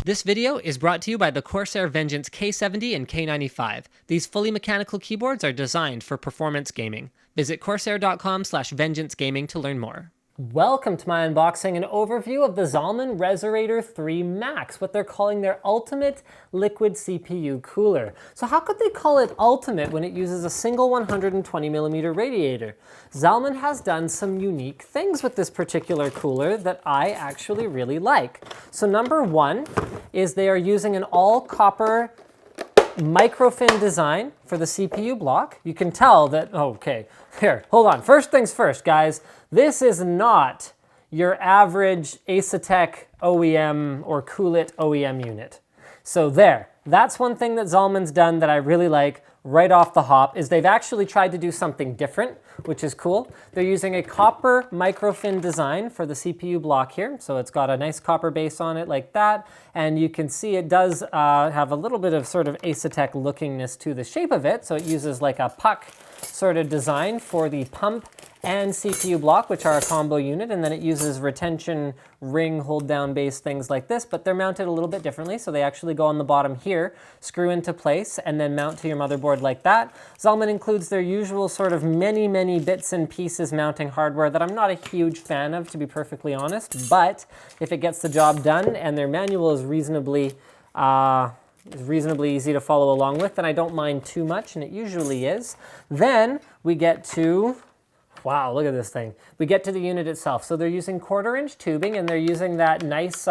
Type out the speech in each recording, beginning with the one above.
This video is brought to you by the Corsair Vengeance K70 and K95. These fully mechanical keyboards are designed for performance gaming. Visit corsair.com/vengeancegaming to learn more. Welcome to my unboxing and overview of the Zalman Reserator 3 Max, what they're calling their ultimate liquid CPU cooler. So how could they call it ultimate when it uses a single 120mm radiator? Zalman has done some unique things with this particular cooler that I actually really like. So number one is they are using an all copper microfin design for the CPU block. You can tell that, okay, here, hold on. First things first, guys. This is not your average Asetek OEM or Coolit OEM unit. So there, that's one thing that Zalman's done that I really like right off the hop, is they've actually tried to do something different, which is cool. They're using a copper microfin design for the CPU block here. So it's got a nice copper base on it like that. And you can see it does have a little bit of sort of Asetek lookingness to the shape of it. So it uses like a puck sort of design for the pump and CPU block, which are a combo unit, and then it uses retention ring hold down base things like this, but they're mounted a little bit differently. So they actually go on the bottom here, screw into place, and then mount to your motherboard like that. Zalman includes their usual sort of many bits and pieces mounting hardware that I'm not a huge fan of, to be perfectly honest, but if it gets the job done and their manual is reasonably easy to follow along with, then I don't mind too much, and it usually is. Then we get to, wow, look at this thing. We get to the unit itself. So they're using 1/4" tubing, and they're using that nice,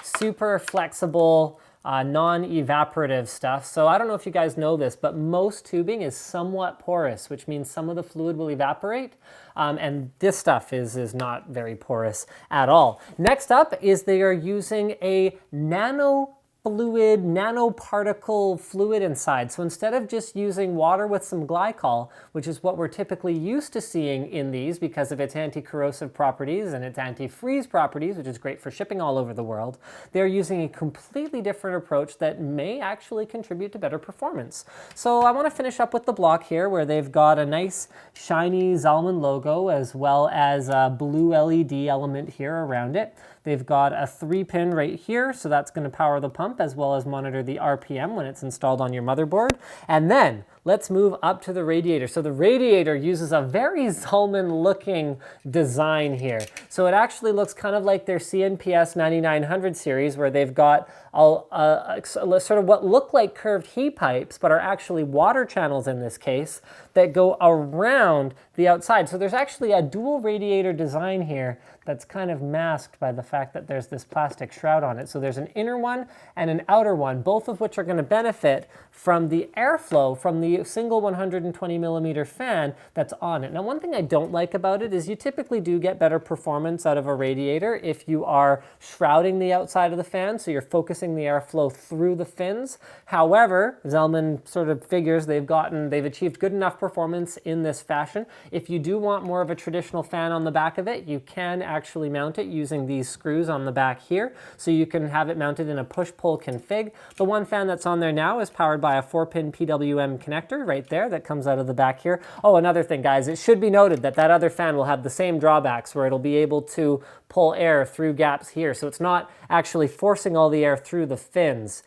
super flexible, non-evaporative stuff. So I don't know if you guys know this, but most tubing is somewhat porous, which means some of the fluid will evaporate. And this stuff is not very porous at all. Next up is they are using a Nano Fluid, nanoparticle fluid inside. So instead of just using water with some glycol, which is what we're typically used to seeing in these because of its anti-corrosive properties and its anti-freeze properties, which is great for shipping all over the world, they're using a completely different approach that may actually contribute to better performance. So I want to finish up with the block here where they've got a nice shiny Zalman logo as well as a blue LED element here around it. They've got a 3-pin right here, so that's going to power the pump as well as monitor the RPM when it's installed on your motherboard. And then let's move up to the radiator. So the radiator uses a very Zalman looking design here. So it actually looks kind of like their CNPS 9900 series where they've got sort of what look like curved heat pipes, but are actually water channels in this case, that go around the outside. So there's actually a dual radiator design here that's kind of masked by the fact that there's this plastic shroud on it. So there's an inner one and an outer one, both of which are going to benefit from the airflow from the single 120mm fan that's on it. Now, one thing I don't like about it is you typically do get better performance out of a radiator if you are shrouding the outside of the fan, so you're focusing the airflow through the fins. However, Zalman sort of figures they've achieved good enough performance in this fashion. If you do want more of a traditional fan on the back of it, you can actually mount it using these screws on the back here. So you can have it mounted in a push-pull config. The one fan that's on there now is powered by a 4-pin PWM connector right there that comes out of the back here. Oh, another thing, guys, it should be noted that that other fan will have the same drawbacks where it'll be able to pull air through gaps here. So it's not actually forcing all the air through the fins.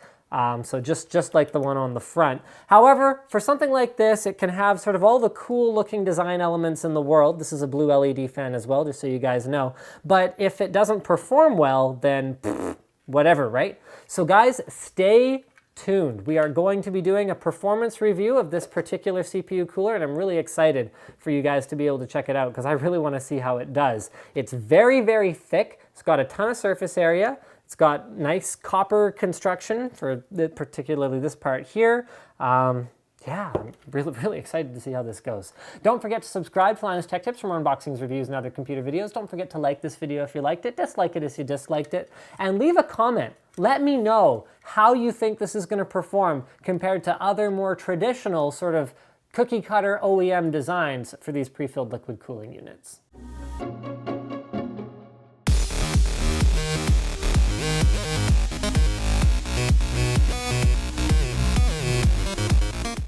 So just like the one on the front. However, for something like this, it can have sort of all the cool looking design elements in the world. This is a blue LED fan as well, just so you guys know. But if it doesn't perform well, then whatever, right? So guys, stay tuned. We are going to be doing a performance review of this particular CPU cooler, and I'm really excited for you guys to be able to check it out because I really want to see how it does. It's very thick. It's got a ton of surface area. It's got nice copper construction for particularly this part here. Yeah, I'm really excited to see how this goes. Don't forget to subscribe to Linus Tech Tips for more unboxings, reviews, and other computer videos. Don't forget to like this video if you liked it, dislike it if you disliked it, and leave a comment. Let me know how you think this is going to perform compared to other more traditional sort of cookie cutter OEM designs for these pre-filled liquid cooling units.